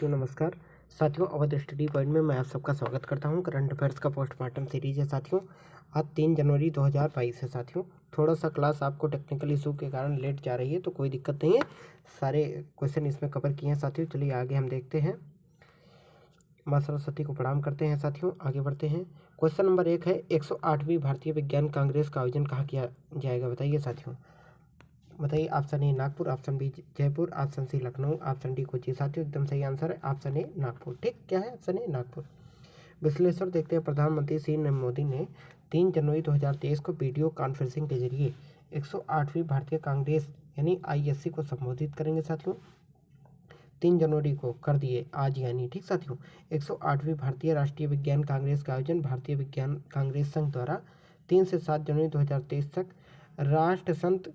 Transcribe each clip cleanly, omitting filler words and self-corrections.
साथियों नमस्कार। साथियों अवध स्टडी पॉइंट में मैं आप सबका स्वागत करता हूं। करंट अफेयर्स का पोस्टमार्टम सीरीज है साथियों। आज 3 जनवरी 2022 है साथियों। थोड़ा सा क्लास आपको टेक्निकल इशू के कारण लेट जा रही है, तो कोई दिक्कत नहीं है, सारे क्वेश्चन इसमें कवर किए हैं साथियों। चलिए आगे हम देखते हैं। माँ सरस्वती को प्रणाम करते हैं साथियों। आगे बढ़ते हैं। क्वेश्चन नंबर 1 है 108वीं भारतीय विज्ञान कांग्रेस का आयोजन कहाँ किया जाएगा, बताइए साथियों। बताइए। Option A Nagpur, option B Jaipur, option C Lucknow, option D Kochi. साथियों एकदम सही आंसर है ऑप्शन ए नागपुर। ठीक, क्या है ऑप्शन ए नागपुर। विश्लेषण देखते हैं। प्रधानमंत्री श्री नरेंद्र मोदी ने 3 जनवरी 2023 को वीडियो कॉन्फ्रेंसिंग के जरिए 108वीं भारतीय कांग्रेस यानी ISC को संबोधित करेंगे साथियों। 3 जनवरी को कर दिए आज यानी, ठीक साथियों। 108वीं भारतीय राष्ट्रीय विज्ञान कांग्रेस का आयोजन भारतीय विज्ञान कांग्रेस संघ द्वारा 3 से 7 जनवरी 2023 तक राष्ट्र संत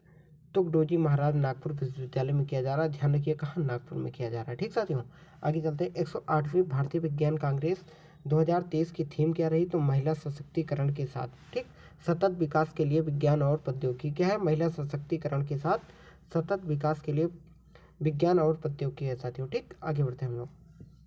तुकडोजी महाराज नागपुर विश्वविद्यालय में किया जा रहा है। ध्यान रखिए कहाँ, नागपुर में किया जा रहा है। ठीक साथियों, आगे चलते हैं। 108वीं भारतीय विज्ञान कांग्रेस 2023 की थीम क्या रही, तो महिला सशक्तिकरण के साथ, ठीक, सतत विकास के लिए विज्ञान और प्रौद्योगिकी। क्या है, महिला सशक्तिकरण के साथ सतत विकास के लिए विज्ञान और प्रौद्योगिकी है साथियों। ठीक, आगे बढ़ते हैं हम लोग।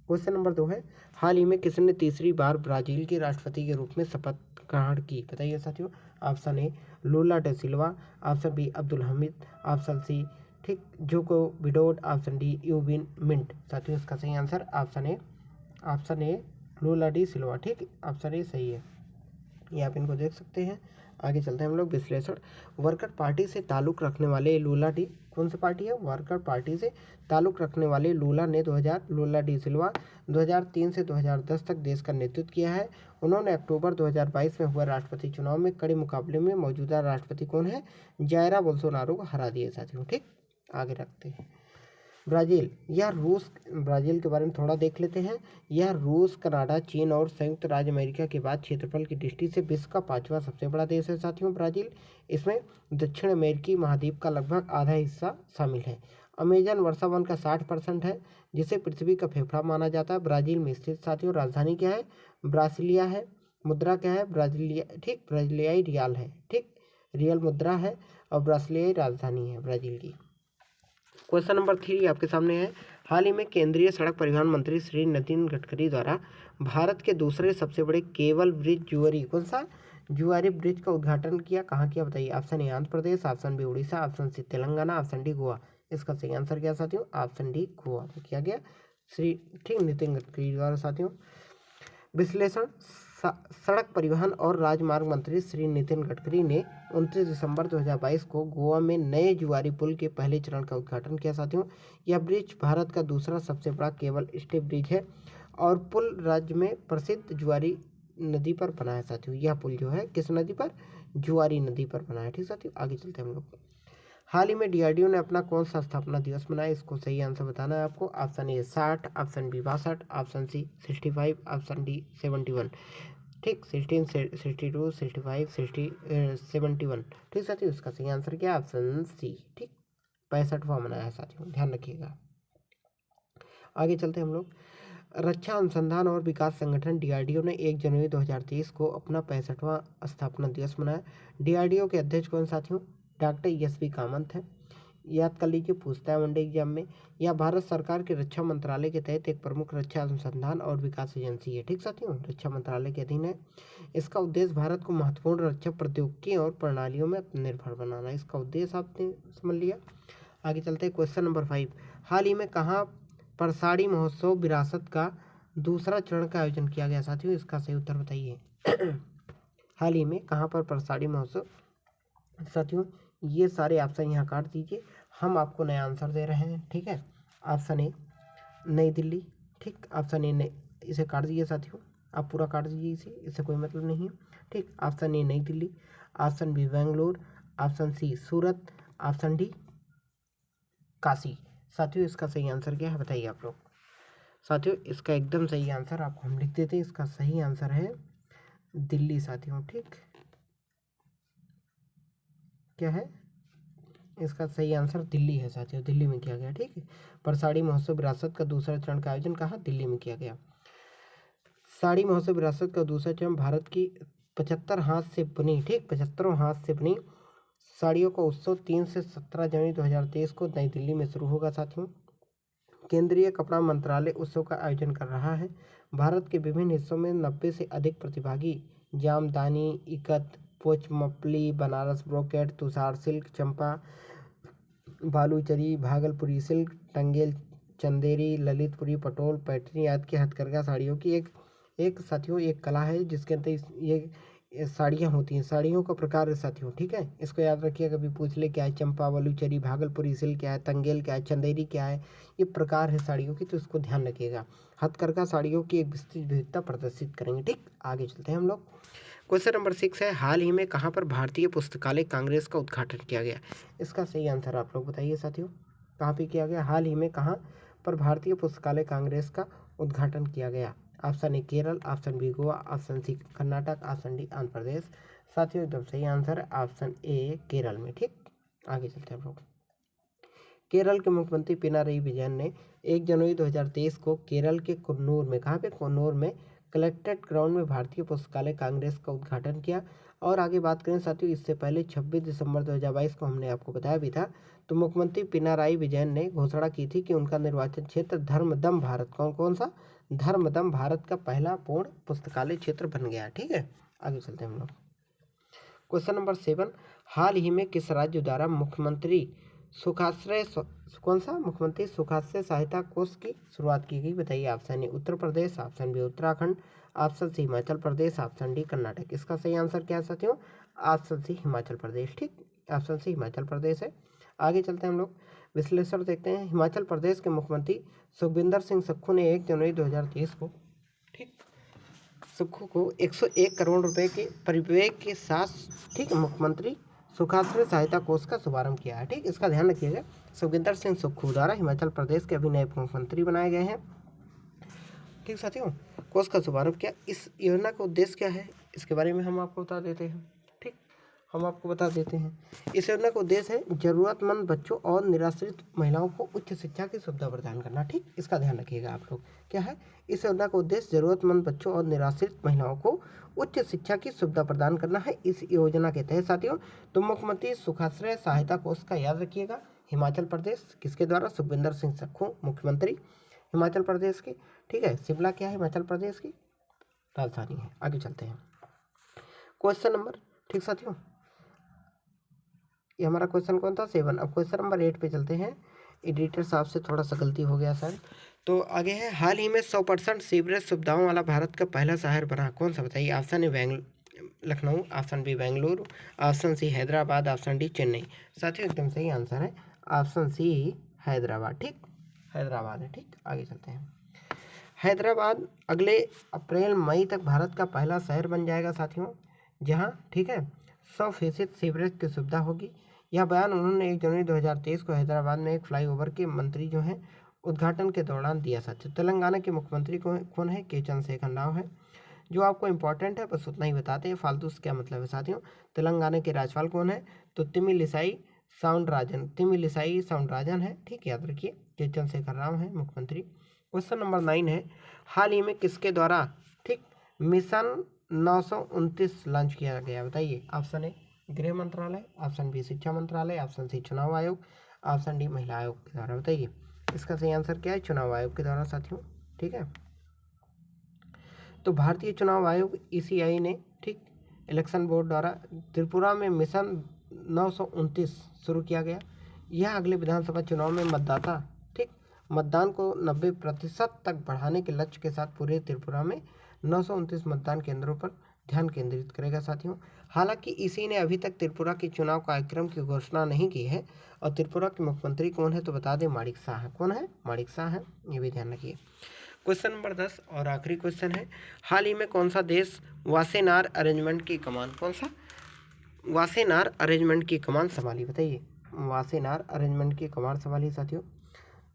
क्वेश्चन नंबर 2 है हाल ही में किसने तीसरी बार ब्राजील के राष्ट्रपति के रूप में शपथ ग्रहण की, बताइए साथियों। Option A Lula de Silva, option B Abdul Hamid, option C ठीक Joko Widodo, option D U Win Myint. साथियों इसका सही answer option A Lula de Silva. ठीक, ऑप्शन ए सही है, ये आप इनको देख सकते हैं। आगे चलते हैं हम लोग। विश्लेषण। वर्कर पार्टी से ताल्लुक़ रखने वाले लूला डी, कौन सी पार्टी है, वर्कर पार्टी से ताल्लुक़ रखने वाले लूला ने लूला डी सिल्वा 2003 से 2010 तक देश का नेतृत्व किया है। उन्होंने अक्टूबर 2022 में हुए राष्ट्रपति चुनाव में कड़े मुकाबले में मौजूदा राष्ट्रपति कौन है, जायरा बोल्सोनारो को हरा दिए साथियों। ठीक, आगे रखते हैं। ब्राज़ील या रूस, ब्राज़ील के बारे में थोड़ा देख लेते हैं। यह रूस, कनाडा, चीन और संयुक्त राज्य अमेरिका के बाद क्षेत्रफल की दृष्टि से विश्व का 5वां सबसे बड़ा देश है साथियों ब्राज़ील। इसमें दक्षिण अमेरिकी महाद्वीप का लगभग आधा हिस्सा शामिल है। अमेजन वर्षा वन का 60% है, जिसे पृथ्वी का फेफड़ा माना जाता है। ब्राज़ील में स्थित साथियों। राजधानी क्या है, ब्रासिलिया है। मुद्रा क्या है, ब्राज़ीलिया, ठीक, ब्राज़ीलियाई रियाल है। ठीक, रियल मुद्रा है और ब्रासिलियाई राजधानी है ब्राज़ील की। क्वेश्चन नंबर 3 आपके सामने है। हाल ही में केंद्रीय सड़क परिवहन मंत्री श्री नितिन गडकरी द्वारा भारत के दूसरे सबसे बड़े केबल ब्रिज जुआरी, कौन सा जुआरी ब्रिज का उद्घाटन किया, कहाँ किया, बताइए। Option A Andhra Pradesh, option B Orissa, option C Telangana, option D Goa. इसका सही आंसर क्या साथियों, ऑप्शन डी गोवा में किया गया श्री, ठीक, नितिन गडकरी द्वारा साथियों। विश्लेषण। सड़क परिवहन और राजमार्ग मंत्री श्री नितिन गडकरी ने 29 दिसंबर 2022 को गोवा में नए जुआरी पुल के पहले चरण का उद्घाटन किया साथियों। यह ब्रिज भारत का दूसरा सबसे बड़ा केबल स्टे ब्रिज है और पुल राज्य में प्रसिद्ध जुआरी नदी पर बना है साथियों। यह पुल जो है किस नदी पर, जुआरी नदी पर बना है। ठीक साथियों, आगे चलते हैं हम लोग। हाल ही में DRDO ने अपना कौन सा स्थापना दिवस मनाया, इसको सही आंसर बताना है आपको। Option A 60, option B 62, option C 65, option D 71। ठीक, 16, 62, 65, 60, 71। ठीक साथियों, इसका सही आंसर क्या है, ऑप्शन सी, ठीक, 65वां मनाया है साथियों, ध्यान रखिएगा। आगे चलते हैं हम लोग। रक्षा अनुसंधान और विकास संगठन DRDO ने 1 जनवरी 2023 को अपना 65वां स्थापना दिवस मनाया। DRDO के अध्यक्ष कौन साथियों, डॉक्टर ESV कामत है। याद कर लीजिए, पूछता है वनडे एग्जाम में। यह भारत सरकार के रक्षा मंत्रालय के तहत एक प्रमुख रक्षा अनुसंधान और विकास एजेंसी है। ठीक साथियों, रक्षा मंत्रालय के अधीन है। इसका उद्देश्य भारत को महत्वपूर्ण रक्षा प्रौद्योगिकी और प्रणालियों में निर्भर बनाना, इसका उद्देश्य आपने समझ लिया। आगे चलते हैं। Question number 5। हाल ही में कहाँ पर साड़ी महोत्सव विरासत का दूसरा चरण का आयोजन किया गया साथियों, इसका सही उत्तर बताइए। हाल ही में कहाँ पर परसाड़ी महोत्सव, साथियों ये सारे ऑप्शन यहाँ काट दीजिए, हम आपको नया आंसर दे रहे हैं। ठीक है, ऑप्शन ए नई दिल्ली, ठीक, ऑप्शन ए इसे काट दीजिए साथियों, आप पूरा काट दीजिए इसे, इससे कोई मतलब नहीं है। ठीक, option A New Delhi, option B Bangalore, option C Surat, option D Kashi. साथियों इसका सही आंसर क्या है, बताइए आप लोग। साथियों इसका एकदम सही आंसर आपको हम लिख देते हैं, इसका सही आंसर है दिल्ली साथियों। ठीक, क्या है, इसका सही आंसर दिल्ली है साथियों, दिल्ली में किया गया। ठीक है, परसाड़ी महोत्सव विरासत का दूसरा चरण का आयोजन कहाँ, दिल्ली में किया गया। साड़ी महोत्सव विरासत का दूसरा चरण भारत की 75 हाथ से बनी, ठीक, 75 हाथ से बनी साड़ियों का उत्सव 3 से 17 जनवरी 2023 को नई दिल्ली में शुरू होगा साथियों। केंद्रीय कपड़ा मंत्रालय उत्सव का आयोजन कर रहा है। भारत के विभिन्न हिस्सों में 90 से अधिक प्रतिभागी जामदानी, इकत, पोचमपल्ली, बनारस ब्रोकेट, तुषार सिल्क, चंपा, बालूचरी, भागलपुरी सिल्क, टंगेल, चंदेरी, ललितपुरी, पटोल, पैठनी आदि की हथकरघा साड़ियों की एक साथियों एक कला है जिसके अंदर ये साड़ियाँ होती हैं। साड़ियों का प्रकार है साथियों, ठीक है, इसको याद रखिए। कभी पूछ ले क्या है चंपा, बालूचरी, भागलपुरी सिल्क क्या है, तंगेल क्या है, चंदेरी क्या है, ये प्रकार है साड़ियों की, तो इसको ध्यान रखिएगा। हथकरघा साड़ियों की एक विस्तृत विविधता प्रदर्शित करेंगे। ठीक, आगे चलते हैं हम लोग। क्वेश्चन नंबर 6 है, हाल ही में कहाँ पर भारतीय पुस्तकालय कांग्रेस का उद्घाटन किया गया? इसका सही आंसर आप लोग बताइए साथियों, कहाँ पे किया गया? हाल ही में कहाँ पर भारतीय पुस्तकालय कांग्रेस का उद्घाटन किया गया? Option A Kerala, option B Goa, option C Karnataka, option D Andhra Pradesh. साथियों एकदम सही आंसर है ऑप्शन ए केरल में। ठीक, आगे चलते हैं हम लोग। केरल के मुख्यमंत्री पिनारई विजयन ने 1 जनवरी 2023 को केरल के कन्नूर में, कहाँ पे? कन्नूर में कलेक्ट्रेट ग्राउंड में भारतीय पुस्तकालय कांग्रेस का उद्घाटन किया। और आगे बात करें साथियों, इससे पहले 26 दिसंबर 2022 को हमने आपको बताया भी था, तो मुख्यमंत्री पिनाराई विजयन ने घोषणा की थी कि उनका निर्वाचन क्षेत्र धर्मदम भारत, कौन सा? धर्मदम भारत का पहला पूर्ण पुस्तकालय क्षेत्र बन गया। ठीक है, आगे चलते हैं हम लोग। क्वेश्चन नंबर 7, हाल ही में किस राज्य द्वारा मुख्यमंत्री सुखाश्रय मुख्यमंत्री सुखाश्रय सहायता कोष की शुरुआत की गई? बताइए। Option A Uttar Pradesh, option B Uttarakhand, option C Himachal Pradesh, option D Karnataka. इसका सही आंसर क्या है साथियों? Option C Himachal Pradesh. ठीक, ऑप्शन सी हिमाचल प्रदेश है। आगे चलते हैं हम लोग, विश्लेषण देखते हैं। हिमाचल प्रदेश के मुख्यमंत्री सुखविंदर सिंह सुक्खू ने 1 जनवरी 2023 को, ठीक, सुक्खू को 101 करोड़ रुपए के परिव्यय के साथ, ठीक, मुख्यमंत्री सुखाश्रय सहायता कोष का शुभारंभ किया है। ठीक, इसका ध्यान रखिएगा। सुखविंदर सिंह सुक्खू द्वारा हिमाचल प्रदेश के अभी नए मुख्यमंत्री बनाए गए हैं। ठीक साथियों, कोष का शुभारंभ किया। इस योजना का उद्देश्य क्या है, इसके बारे में हम आपको बता देते हैं। ठीक, हम आपको बता देते हैं। इस योजना का उद्देश्य है जरूरतमंद बच्चों और निराश्रित महिलाओं को उच्च शिक्षा की सुविधा प्रदान करना। ठीक, इसका ध्यान रखिएगा आप लोग। क्या है इस योजना का उद्देश्य? जरूरतमंद बच्चों और निराश्रित महिलाओं को उच्च शिक्षा की सुविधा प्रदान करना है इस योजना के तहत साथियों। तो मुख्यमंत्री सुखाश्रय सहायता कोष का याद रखिएगा, हिमाचल प्रदेश, किसके द्वारा? सुखविंदर सिंह सुक्खू मुख्यमंत्री हिमाचल प्रदेश के। ठीक है, शिमला क्या है? हिमाचल प्रदेश की राजधानी है। आगे चलते हैं क्वेश्चन नंबर, ठीक साथियों, ये हमारा क्वेश्चन कौन था? 7। अब क्वेश्चन नंबर 8 पे चलते हैं। एडिटर साहब से थोड़ा सा गलती हो गया सर। तो आगे है, हाल ही में 100% सीवरेज सुविधाओं वाला भारत का पहला शहर बना, कौन सा? बताइए। Option A Lucknow, option B Bengaluru, option C Hyderabad, option D Chennai. साथियों एकदम सही आंसर है ऑप्शन सी हैदराबाद। ठीक, हैदराबाद है। ठीक, आगे चलते हैं। हैदराबाद अगले अप्रैल मई तक भारत का पहला शहर बन जाएगा साथियों, जहाँ, ठीक है, 100% सीवरेज की सुविधा होगी। यह बयान उन्होंने 1 जनवरी 2023 को हैदराबाद में एक फ्लाईओवर के मंत्री जो हैं उद्घाटन के दौरान दिया साथियों। तेलंगाना के मुख्यमंत्री कौन है? के चंद्रशेखर राव है। जो आपको इंपॉर्टेंट है बस उतना ही बताते हैं, फालतू से क्या मतलब है साथियों। तेलंगाना के राज्यपाल कौन है? तो तिमिलिसाई साउंडराजन है। ठीक, याद रखिए, के चंद्रशेखर राव है मुख्यमंत्री। क्वेश्चन नंबर 9 है, हाल ही में किसके द्वारा, ठीक, मिशन 929 लॉन्च किया गया? बताइए। ऑप्शन ए गृह मंत्रालय, ऑप्शन बी शिक्षा मंत्रालय, ऑप्शन सी चुनाव आयोग, ऑप्शन डी महिला आयोग के द्वारा। बताइए इसका सही आंसर क्या है? चुनाव आयोग के द्वारा साथियों। ठीक है, तो भारतीय चुनाव आयोग ECI ने, ठीक, इलेक्शन बोर्ड द्वारा त्रिपुरा में मिशन 929 शुरू किया गया। यह अगले विधानसभा चुनाव में मतदान को 90% तक बढ़ाने के लक्ष्य के साथ पूरे त्रिपुरा में 929 मतदान केंद्रों पर ध्यान केंद्रित करेगा साथियों। हालांकि इसी ने अभी तक त्रिपुरा के चुनाव कार्यक्रम की घोषणा नहीं की है। और त्रिपुरा के मुख्यमंत्री कौन है? तो बता दें, माणिक शाह है। कौन है? माणिक शाह है, ये भी ध्यान रखिए। क्वेश्चन नंबर 10 और आखिरी क्वेश्चन है, हाल ही में कौन सा देश वासेनार अरेंजमेंट की कमान, कौन सा वासेनार अरेंजमेंट की कमान संभाली? बताइए, वासेनार अरेंजमेंट की कमान संभाली साथियों।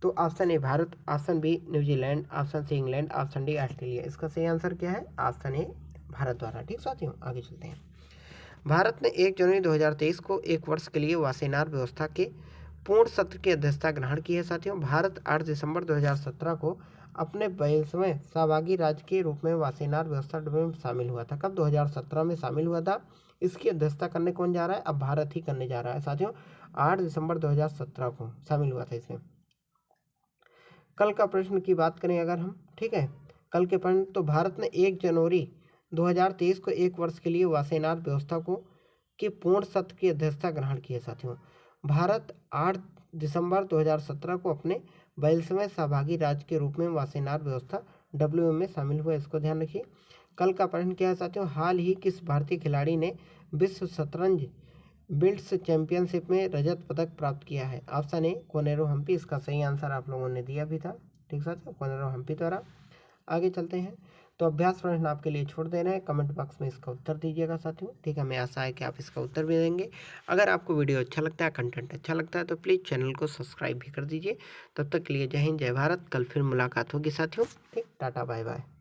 तो option A Bharat, option B New Zealand, option C England, option D Australia. इसका सही आंसर क्या है? ऑप्शन ए भारत द्वारा। ठीक साथियों, आगे चलते हैं। भारत ने 1 जनवरी 2023 को एक वर्ष के लिए वासेनार व्यवस्था के पूर्ण सत्र की अध्यक्षता ग्रहण की है साथियों। भारत 8 दिसंबर 2017 को अपने 22वें सहभागी राज्य के रूप में वासेनार व्यवस्था में शामिल हुआ था। कब? 2017 में शामिल हुआ था। इसकी अध्यक्षता करने कौन जा रहा है? अब भारत ही करने जा रहा है साथियों। 8 दिसंबर 2017 को शामिल हुआ था इसमें। कल का प्रश्न की बात करें अगर हम, ठीक है, कल के प्रश्न, तो भारत ने 1 जनवरी 2023 को 1 वर्ष के लिए वासेनार व्यवस्था को की पूर्ण सत्र की अध्यक्षता ग्रहण की है साथियों। भारत 8 दिसंबर 2017 को अपने 42वें सहभागी राज्य के रूप में वासेनार व्यवस्था WM में शामिल हुआ, इसको ध्यान रखिए। कल का प्रश्न क्या है साथियों, हाल ही किस भारतीय खिलाड़ी ने विश्व शतरंज बिल्ड्स चैंपियनशिप में रजत पदक प्राप्त किया है? ऑप्शन ए कोनेरो हम्पी, इसका सही आंसर आप लोगों ने दिया भी था, ठीक साथियों, कोनेरो हम्पी द्वारा। आगे चलते हैं, तो अभ्यास प्रश्न आपके लिए छोड़ दे रहे हैं, कमेंट बॉक्स में इसका उत्तर दीजिएगा साथियों, ठीक है। हमें आशा है कि आप इसका उत्तर भी देंगे। अगर आपको वीडियो अच्छा लगता है, कंटेंट अच्छा लगता है, तो प्लीज़ चैनल को सब्सक्राइब भी कर दीजिए। तब तक के लिए जय हिंद, जय भारत। कल फिर मुलाकात होगी साथियों, ठीक, टाटा बाय बाय।